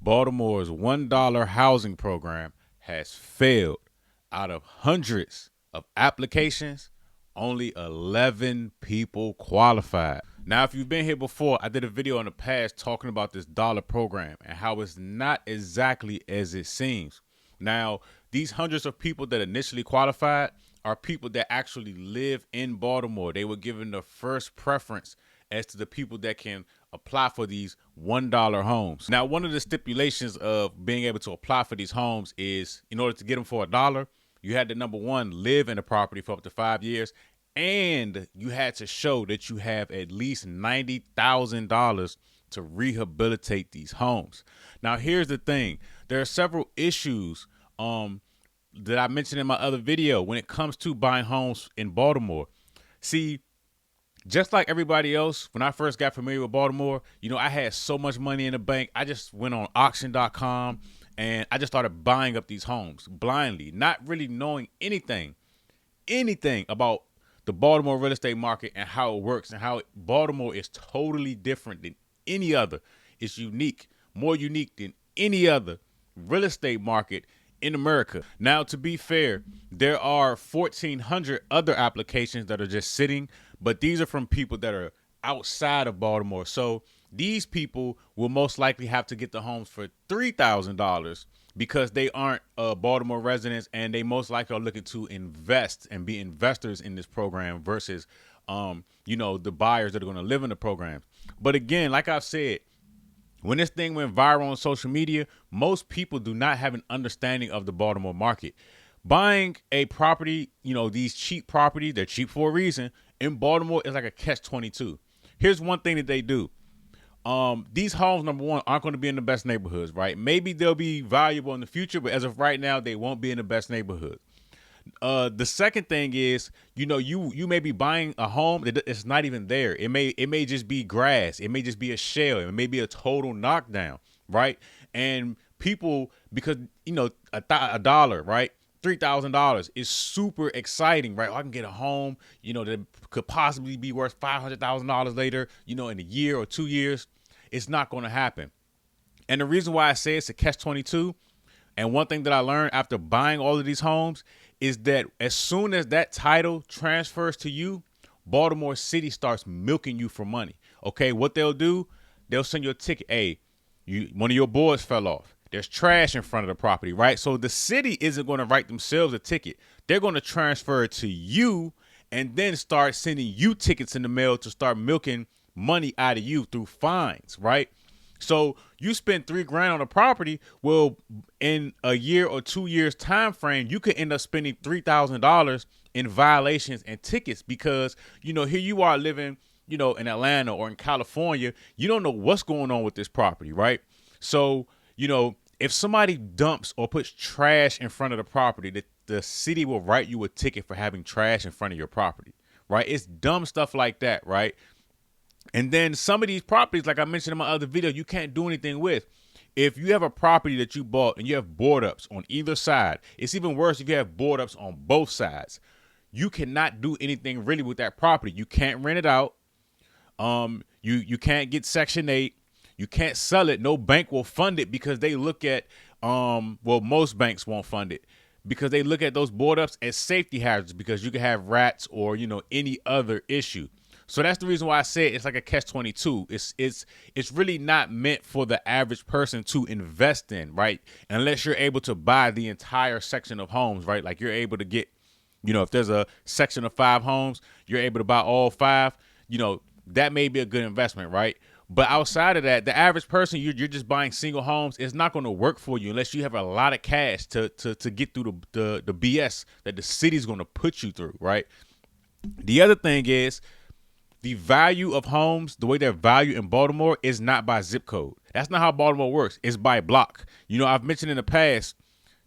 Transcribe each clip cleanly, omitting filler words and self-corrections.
Baltimore's $1 housing program has failed. Out of hundreds of applications, only 11 people qualified. Now, if you've been here before, I did a video in the past talking about this dollar program and how it's not exactly as it seems. Now, these hundreds of people that initially qualified are people that actually live in Baltimore. They were given the first preference as to the people that can apply for these $1 homes. Now, one of the stipulations of being able to apply for these homes is in order to get them for $1, you had to, number one, live in the property for up to 5 years, and you had to show that you have at least $90,000 to rehabilitate these homes. Now, here's the thing. There are several issues that I mentioned in my other video when it comes to buying homes in Baltimore. See, just like everybody else, when I first got familiar with Baltimore, I had so much money in the bank. I just went on auction.com and I just started buying up these homes blindly, not really knowing anything about the Baltimore real estate market and how it works and how Baltimore is totally different than any other. It's unique, more unique than any other real estate market in America. Now, to be fair, there are 1,400 other applications that are just sitting, but these are from people that are outside of Baltimore. So these people will most likely have to get the homes for $3,000 because they aren't Baltimore residents, and they most likely are looking to invest and be investors in this program versus, the buyers that are going to live in the program. But again, like I've said, when this thing went viral on social media, most people do not have an understanding of the Baltimore market. Buying a property, these cheap properties, they're cheap for a reason, in Baltimore is like a catch-22. Here's one thing that they do. These homes, number one, aren't going to be in the best neighborhoods, right? Maybe they'll be valuable in the future, but as of right now, they won't be in the best neighborhood. The second thing is, you may be buying a home that it's not even there. It may just be grass. It may just be a shell. It may be a total knockdown, right? And people, because a dollar, right? $3,000 is super exciting, right? I can get a home, that could possibly be worth $500,000 later, in a year or 2 years. It's not going to happen. And the reason why I say it's a catch-22, and one thing that I learned after buying all of these homes is that as soon as that title transfers to you, Baltimore City starts milking you for money. Okay, what they'll do, they'll send you a ticket. Hey, one of your boards fell off. There's trash in front of the property, right? So the city isn't going to write themselves a ticket. They're going to transfer it to you and then start sending you tickets in the mail to start milking money out of you through fines, right? So you spend $3,000 on a property. Well, in a year or 2 years time frame, you could end up spending $3,000 in violations and tickets because, here you are living, in Atlanta or in California. You don't know what's going on with this property, right? So, if somebody dumps or puts trash in front of the property, the city will write you a ticket for having trash in front of your property, right? It's dumb stuff like that, right? And then some of these properties, like I mentioned in my other video, you can't do anything with. If you have a property that you bought and you have board ups on either side, it's even worse if you have board ups on both sides. You cannot do anything really with that property. You can't rent it out. You can't get Section 8. You can't sell it. No bank will fund it because they look at, most banks won't fund it because they look at those board ups as safety hazards because you can have rats or, any other issue. So that's the reason why I say it's like a catch-22. It's really not meant for the average person to invest in, right? Unless you're able to buy the entire section of homes, right? Like you're able to get, if there's a section of 5 homes, you're able to buy all 5, that may be a good investment, right? But outside of that, the average person, you're just buying single homes. It's not going to work for you unless you have a lot of cash to get through the BS that the city's going to put you through, right? The other thing is, the value of homes, the way they're valued in Baltimore is not by zip code. That's not how Baltimore works. It's by block. I've mentioned in the past,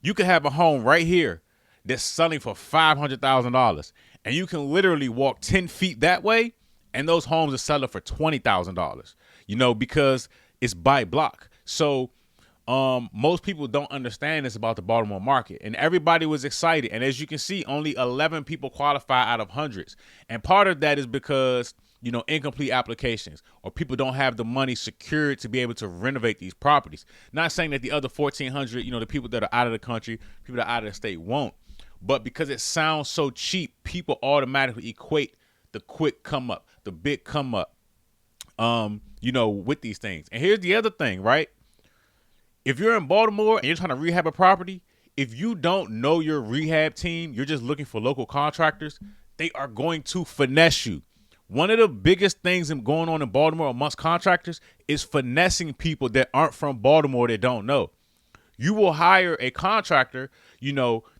you could have a home right here that's selling for $500,000, and you can literally walk 10 feet that way, and those homes are selling for $20,000, because it's by block. So most people don't understand this about the Baltimore market, and everybody was excited. And as you can see, only 11 people qualify out of hundreds. And part of that is because incomplete applications, or people don't have the money secured to be able to renovate these properties. Not saying that the other 1,400, the people that are out of the country, people that are out of the state won't, but because it sounds so cheap, people automatically equate the quick come up, the big come up, with these things. And here's the other thing, right? If you're in Baltimore and you're trying to rehab a property, if you don't know your rehab team, you're just looking for local contractors, they are going to finesse you. One of the biggest things going on in Baltimore amongst contractors is finessing people that aren't from Baltimore that don't know. You will hire a contractor,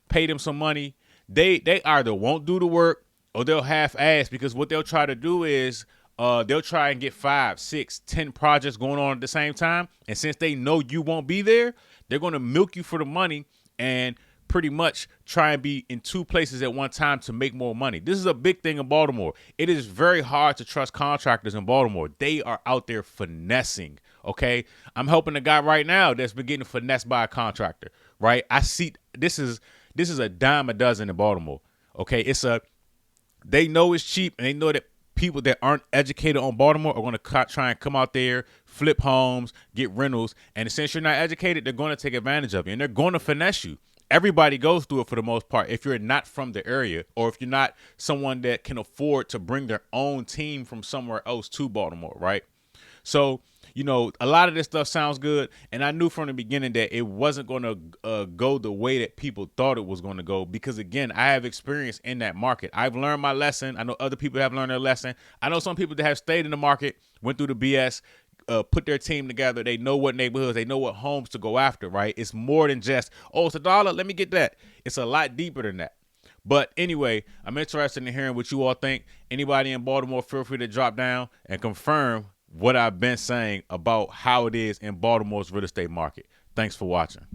pay them some money. They either won't do the work or they'll half-ass, because what they'll try to do is they'll try and get 5, 6, 10 projects going on at the same time. And since they know you won't be there, they're going to milk you for the money and pretty much try and be in 2 places at one time to make more money. This is a big thing in Baltimore. It is very hard to trust contractors in Baltimore. They are out there finessing, okay? I'm helping a guy right now that's been getting finessed by a contractor, right? I see this is a dime a dozen in Baltimore, okay? They know it's cheap, and they know that people that aren't educated on Baltimore are going to try and come out there, flip homes, get rentals, and since you're not educated, they're going to take advantage of you, and they're going to finesse you. Everybody goes through it for the most part if you're not from the area, or if you're not someone that can afford to bring their own team from somewhere else to Baltimore, right? So, a lot of this stuff sounds good, and I knew from the beginning that it wasn't going to go the way that people thought it was going to go, because, again, I have experience in that market. I've learned my lesson. I know other people have learned their lesson. I know some people that have stayed in the market, went through the BS, put their team together. They know what neighborhoods, they know what homes to go after, right? It's more than just, oh, it's $1, let me get that. It's a lot deeper than that. But anyway, I'm interested in hearing what you all think. Anybody in Baltimore, feel free to drop down and confirm what I've been saying about how it is in Baltimore's real estate market. Thanks for watching.